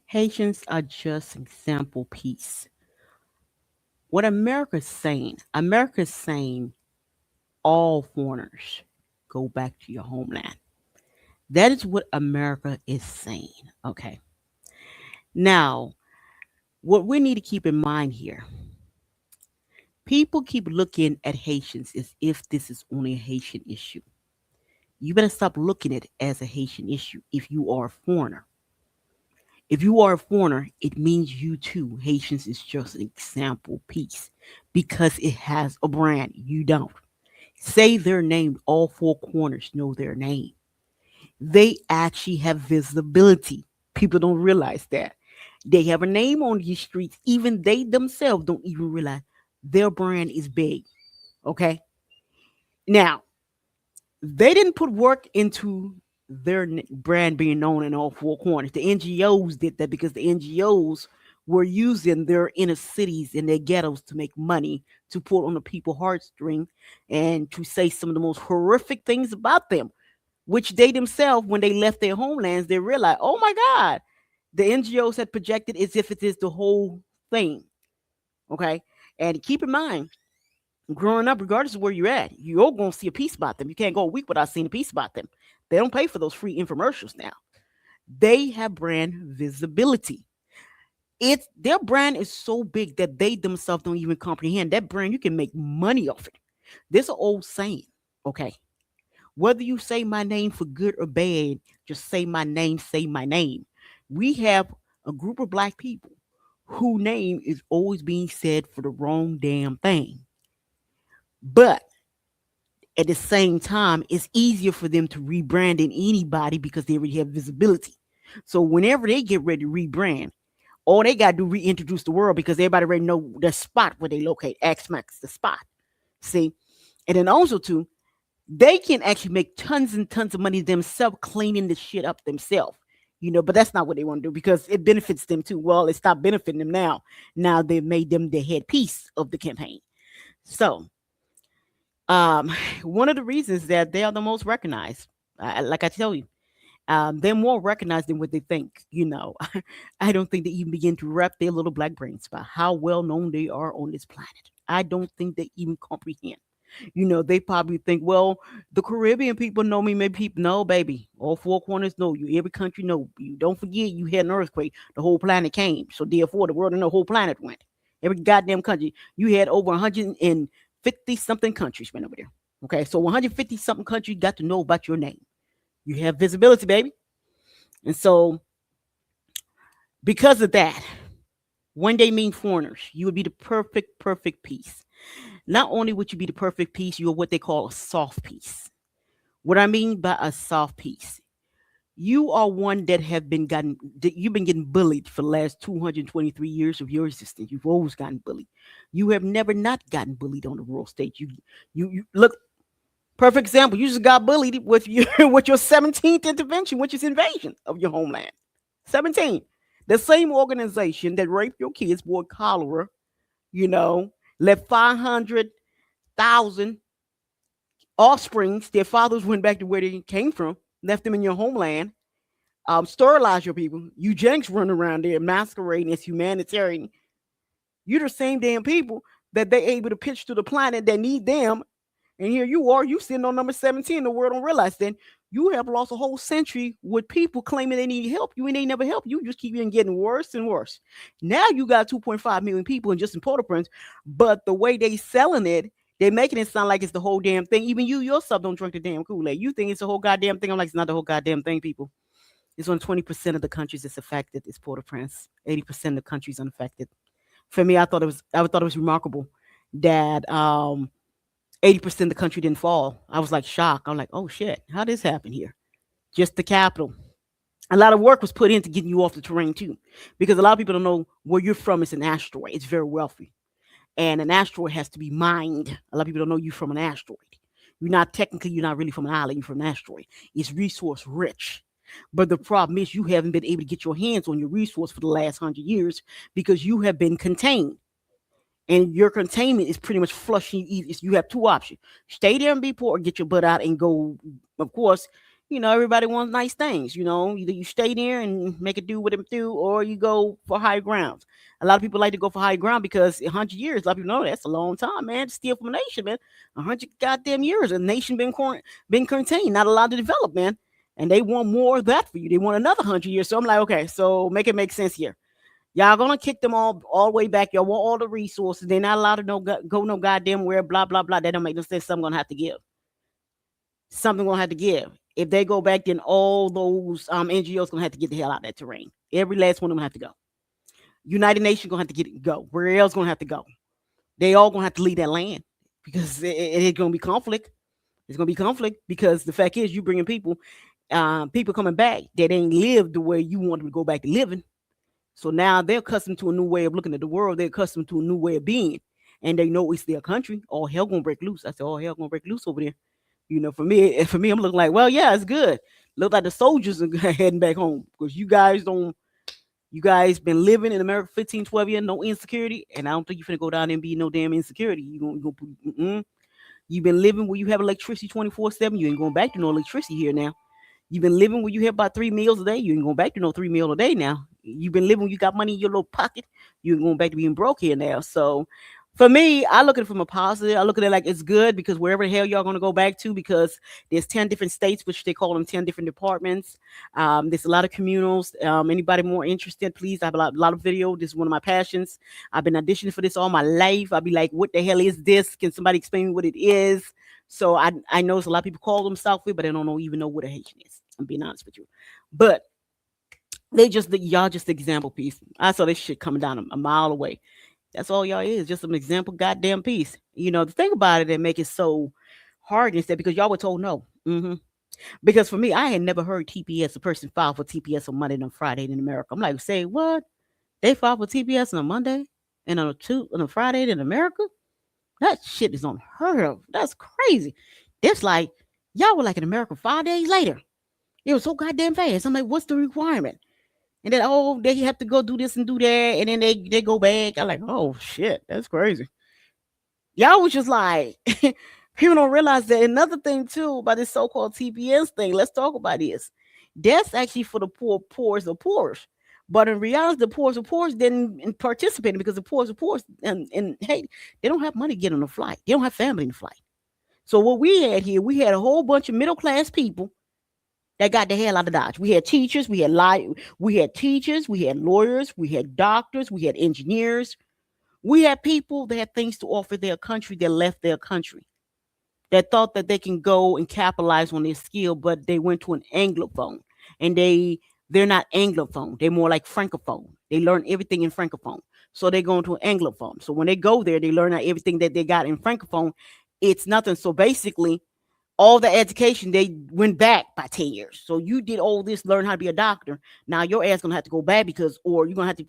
Haitians are just an example piece. What America's saying all foreigners go back to your homeland. That is what America is saying. Okay. Now, what we need to keep in mind here, people keep looking at Haitians as if this is only a Haitian issue. You better stop looking at it as a Haitian issue if you are a foreigner. If you are a foreigner, it means you too. Haitians is just an example piece because it has a brand. You don't. Say their name, all four corners know their name. They actually have visibility. People don't realize that. They have a name on these streets. Even they themselves don't even realize their brand is big. Okay. Now, they didn't put work into their brand being known in all four corners. The NGOs did that because the NGOs were using their inner cities and their ghettos to make money, to pull on the people heartstring, and to say some of the most horrific things about them, which they themselves, when they left their homelands, they realized, oh my God, the NGOs had projected as if it is the whole thing. Okay. And keep in mind, growing up, regardless of where you're at, you're going to see a piece about them. You can't go a week without seeing a piece about them. They don't pay for those free infomercials now. They have brand visibility. It's their brand is so big that they themselves don't even comprehend that brand. You can make money off it. There's an old saying, okay? Whether you say my name for good or bad, just say my name, say my name. We have a group of black people whose name is always being said for the wrong damn thing. But at the same time, it's easier for them to rebrand than anybody because they already have visibility. So whenever they get ready to rebrand, all they got to do reintroduce the world because everybody already know the spot where they locate. X Max the spot. See? And then also too, they can actually make tons and tons of money themselves cleaning the shit up themselves. But that's not what they want to do because it benefits them too. Well, it stopped benefiting them now. Now they've made them the headpiece of the campaign. So um, one of the reasons that they are the most recognized, like I tell you, they're more recognized than what they think. I don't think they even begin to wrap their little black brains about how well known they are on this planet. I don't think they even comprehend. They probably think, well, the Caribbean people know me. Maybe people know, baby. All four corners know you. Every country know you. Don't forget, you had an earthquake. The whole planet came. So therefore, the world and the whole planet went. Every goddamn country. You had over 150 something countries went over there. Okay, so 150 something countries got to know about your name. You have visibility, baby. And so, because of that, when they mean foreigners, you would be the perfect piece. Not only would you be the perfect piece, you're what they call a soft piece. What I mean by a soft piece, you are one that you've been getting bullied for the last 223 years of your existence. You've always gotten bullied. You have never not gotten bullied on the world stage. You look. Perfect example. You just got bullied with your with your 17th intervention, which is invasion of your homeland. 17. The same organization that raped your kids, brought cholera, you know, left 500,000 offsprings. Their fathers went back to where they came from, left them in your homeland, sterilized your people. Eugenics running around there masquerading as humanitarian. You're the same damn people that they able to pitch to the planet that need them. And here you are, you sitting on number 17. The world don't realize then you have lost a whole century with people claiming they need help. You ain't they never help you. Just keep getting worse and worse. Now you got 2.5 million people in just in Port-au-Prince, but the way they selling it, they're making it sound like it's the whole damn thing. Even you yourself don't drink the damn Kool-Aid. You think it's the whole goddamn thing. I'm like, it's not the whole goddamn thing, people. It's on 20% of the countries that's affected. It's Port-au-Prince. 80% of the countries unaffected. For me, I thought it was remarkable that 80% of the country didn't fall. I was like shocked. I'm like, oh shit, how did this happen here? Just the capital. A lot of work was put into getting you off the terrain too, because a lot of people don't know where you're from. It's an asteroid. It's very wealthy, and an asteroid has to be mined. A lot of people don't know you're from an asteroid. You're not really from an island. You're from an asteroid. It's resource rich. But the problem is you haven't been able to get your hands on your resource for the last 100 years because you have been contained. And your containment is pretty much flushing you. You have two options: stay there and be poor, or get your butt out and go. Of course, Everybody wants nice things. Either you stay there and make it do what it do, or you go for high grounds. A lot of people like to go for high ground because 100 years, a lot of people know that's a long time, man. To steal from a nation, man. 100 goddamn years, a nation been contained, not allowed to develop, man. And they want more of that for you. They want another 100 years. So I'm like, okay, so make it make sense here. Y'all gonna kick them all the way back. Y'all want all the resources. They're not allowed to go no goddamn where. Blah blah blah. That don't make no sense. Something gonna have to give. Something gonna have to give. If they go back, then all those NGOs gonna have to get the hell out of that terrain. Every last one of them have to go. United Nations gonna have to go. Where else gonna have to go? They all gonna have to leave that land because it's gonna be conflict. It's gonna be conflict because the fact is, you bringing people coming back that ain't lived the way you want them to go back to living. So now they're accustomed to a new way of looking at the world. They're accustomed to a new way of being, and they know it's their country. All hell gonna break loose. I said, all hell gonna break loose over there. For me, I'm looking like, well, yeah, it's good. Look like the soldiers are heading back home because you guys don't. You guys been living in America 15, 12 years, no insecurity, and I don't think you're finna go down there and be no damn insecurity. You've been living where you have electricity 24/7. You ain't going back to no electricity here now. You've been living where you have about 3 meals a day. You ain't going back to no 3 meal a day now. You've been living where you got money in your little pocket. You ain't going back to being broke here now. So for me, I look at it from a positive. I look at it like it's good because wherever the hell y'all gonna go back to, because there's 10 different states, which they call them 10 different departments. There's a lot of communals. Anybody more interested, please? I have a lot of video. This is one of my passions. I've been auditioning for this all my life. I'll be like, what the hell is this? Can somebody explain what it is? So I know there's a lot of people call them Southfield, but they don't even know what a Haitian is. I'm being honest with you. But y'all just example piece. I saw this shit coming down a mile away. That's all y'all is, just an example goddamn piece. The thing about it that make it so hard is that because y'all were told no. Because for me, I had never heard TPS, a person file for TPS on Monday and on Friday in America. I'm like, say what? They file for TPS on a Monday and on a Friday in America? That shit is unheard of. That's crazy. That's like y'all were like in America 5 days later. It was so goddamn fast. I'm like, what's the requirement? And then they have to go do this and do that, and then they go back. I'm like, oh shit, that's crazy. Y'all was just like, people don't realize that another thing too about this so-called TPS thing. Let's talk about this. That's actually for the poorest of poorest. But in reality, the poorest of poorest didn't participate because the poorest of poorest and hey, they don't have money to get on a flight. They don't have family in the flight. So what we had here, we had a whole bunch of middle class people that got the hell out of Dodge. We had teachers, we had teachers, we had lawyers, we had doctors, we had engineers. We had people that had things to offer their country that left their country. That thought that they can go and capitalize on their skill, but they went to an Anglophone. And they're not Anglophone. They're more like Francophone. They learn everything in Francophone. So they go into an Anglophone. So when they go there, they learn out everything that they got in Francophone. It's nothing. So basically, all the education they went back by 10 years. So you did all this, learn how to be a doctor. Now your ass gonna have to go back or you're gonna have to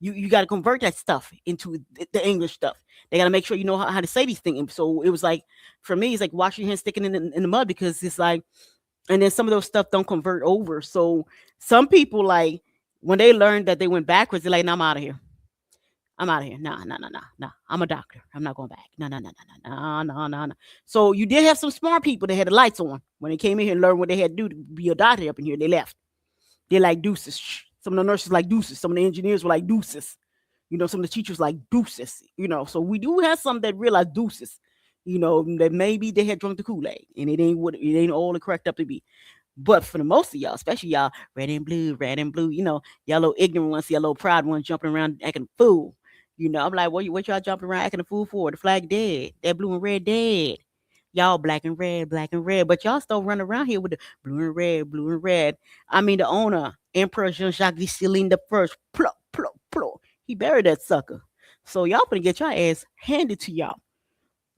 you got to convert that stuff into the English stuff. They got to make sure you know how to say these things. So it was like, for me, it's like washing your hands, sticking in the mud because it's like, and then some of those stuff don't convert over. So some people like when they learned that they went backwards, they're like, no, I'm out of here. I'm out of here. Nah, nah, nah, nah, nah. I'm a doctor. I'm not going back. No, no, no, no, no, no, no, no. So you did have some smart people that had the lights on when they came in here and learned what they had to do to be a doctor up in here. They left. They're like deuces. Some of the nurses like deuces. Some of the engineers were like deuces. Some of the teachers like deuces. So we do have some that realize deuces. That maybe they had drunk the Kool-Aid and it ain't all it cracked up to be. But for the most of y'all, especially y'all red and blue, y'all little ignorant ones, y'all little proud ones jumping around acting a fool. I'm like, what y'all jumping around acting a fool for? The flag dead. That blue and red dead. Y'all black and red, black and red. But y'all still run around here with the blue and red, blue and red. I mean, the owner, Emperor Jean-Jacques Dessalines the first, plop, plop, plop. He buried that sucker. So y'all gonna get your ass handed to y'all.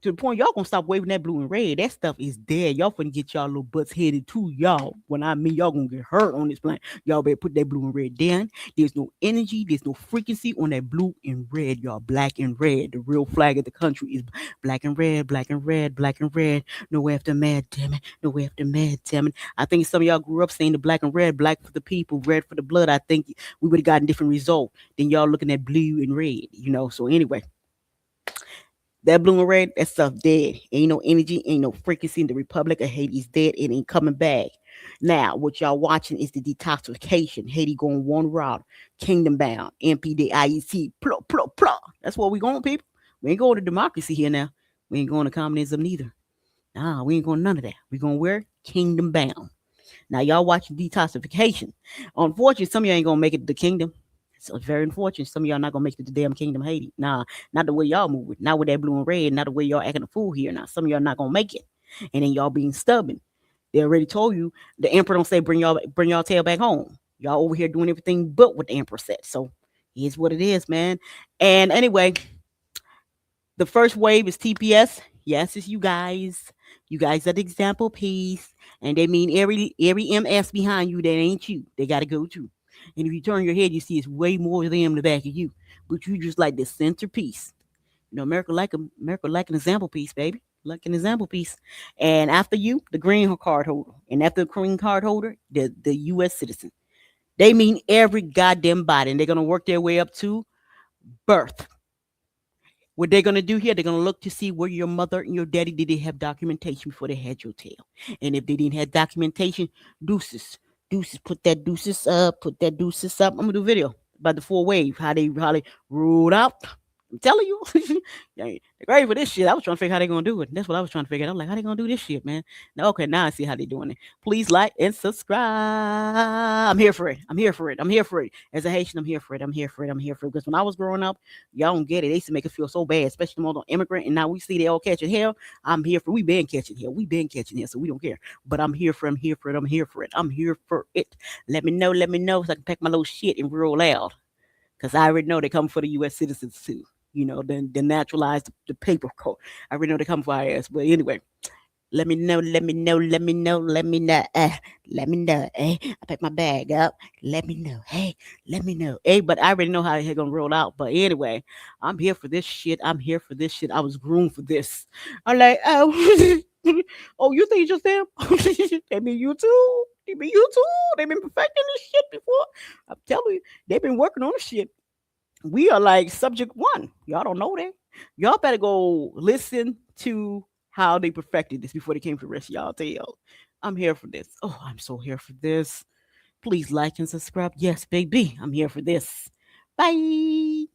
To the point y'all gonna stop waving that blue and red. That stuff is dead. Y'all finna get y'all little butts headed to y'all. When I mean y'all gonna get hurt on this planet. Y'all better put that blue and red down. There's no energy, there's no frequency on that blue and red, y'all. Black and red. The real flag of the country is black and red, black and red, black and red. No after mad, damn it. No after mad, damn it. I think some of y'all grew up saying the black and red, black for the people, red for the blood. I think we would have gotten different result than y'all looking at blue and red, So anyway. That blue and red, that stuff dead. Ain't no energy, ain't no frequency in the Republic of Haiti is dead. It ain't coming back. Now, what y'all watching is the detoxification. Haiti going one route, kingdom bound, MPDIEC, plug, plug, plug. That's where we going, people. We ain't going to democracy here now. We ain't going to communism neither. Nah, we ain't going none of that. We going where? Kingdom bound. Now y'all watching detoxification. Unfortunately, some of y'all ain't gonna make it to the kingdom. So it's very unfortunate. Some of y'all not gonna make it to the damn kingdom Haiti. Nah, not the way y'all moving. Not with that blue and red. Not the way y'all acting a fool here. Now some of y'all not gonna make it. And then y'all being stubborn. They already told you the emperor don't say bring y'all tail back home. Y'all over here doing everything but what the emperor said. So here's what it is, man. And anyway, the first wave is TPS. Yes, it's you guys. You guys are the example piece. And they mean every MS behind you that ain't you. They gotta go too. And if you turn your head, you see it's way more of them in the back of you. But you just like the centerpiece. You know, America like an example piece, baby. Like an example piece. And after you, the green card holder. And after the green card holder, the US citizen. They mean every goddamn body. And they're gonna work their way up to birth. What they're gonna do here, they're gonna look to see where your mother and your daddy did they have documentation before they had your tail. And if they didn't have documentation, deuces. Deuces, put that deuces up, put that deuces up. I'm gonna do a video about the four wave, how they ruled out. I'm telling you, they're ready for this shit. I was trying to figure out how they gonna do it. That's what I was trying to figure out. I'm like, how they gonna do this shit, man? Now, okay, now I see how they doing it. Please like and subscribe. I'm here for it. I'm here for it. I'm here for it. As a Haitian, I'm here for it. I'm here for it. I'm here for it. Because when I was growing up, y'all don't get it. They used to make us feel so bad, especially the immigrant. And now we see they all catching hell. I'm here for. We been catching hell. We been catching hell, so we don't care. But I'm here for. I'm here for it. I'm here for it. I'm here for it. Let me know. Let me know so I can pack my little shit and roll out. Because I already know they come for the U.S. citizens too. You know, then naturalize the paper code. I already know they come for our ass. But anyway, let me know, let me know, let me know, let me know, let me know, hey, I pack my bag up, let me know, hey, let me know, hey, but I already know how they're gonna roll out. But anyway, I'm here for this shit. I'm here for this shit. I was groomed for this. I'm like, oh, oh, you think just them? They mean you too. They mean you too. They've been perfecting this shit before. I'm telling you, they've been working on this shit. We are like subject one. Y'all don't know that. Y'all better go listen to how they perfected this before they came for the rest of y'all tail. I'm here for this. Oh, I'm so here for this. Please like and subscribe. Yes, baby. I'm here for this. Bye.